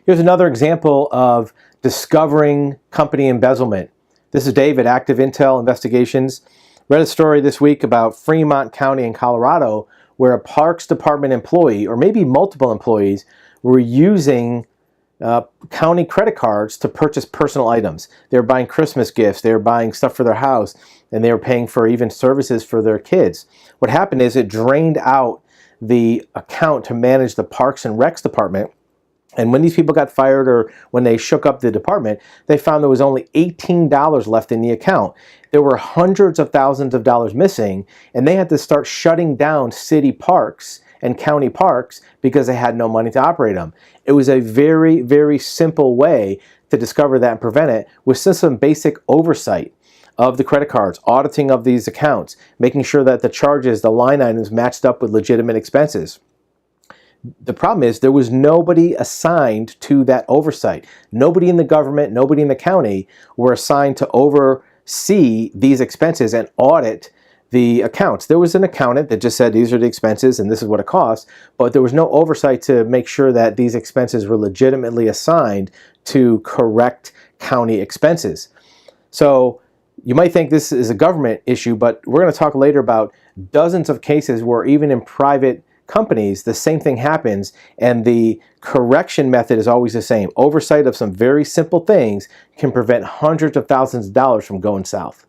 Here's another example of discovering company embezzlement. This is Dave at Active Intel Investigations. Read a story this week about Fremont County in Colorado where a Parks Department employee, or maybe multiple employees, were using county credit cards to purchase personal items. They were buying Christmas gifts, they were buying stuff for their house, and they were paying for even services for their kids. What happened is it drained out the account to manage the Parks and Recs department. And when these people got fired, or when they shook up the department, they found there was only $18 left in the account. There were hundreds of thousands of dollars missing, and they had to start shutting down city parks and county parks because they had no money to operate them. It was a very, very simple way to discover that and prevent it with some basic oversight of the credit cards, auditing of these accounts, making sure that the charges, the line items matched up with legitimate expenses. The problem is there was nobody assigned to that oversight. Nobody in the government, nobody in the county were assigned to oversee these expenses and audit the accounts. There was an accountant that just said these are the expenses and this is what it costs, but there was no oversight to make sure that these expenses were legitimately assigned to correct county expenses. So you might think this is a government issue, but we're going to talk later about dozens of cases where even in private companies, the same thing happens, and the correction method is always the same. Oversight of some very simple things can prevent hundreds of thousands of dollars from going south.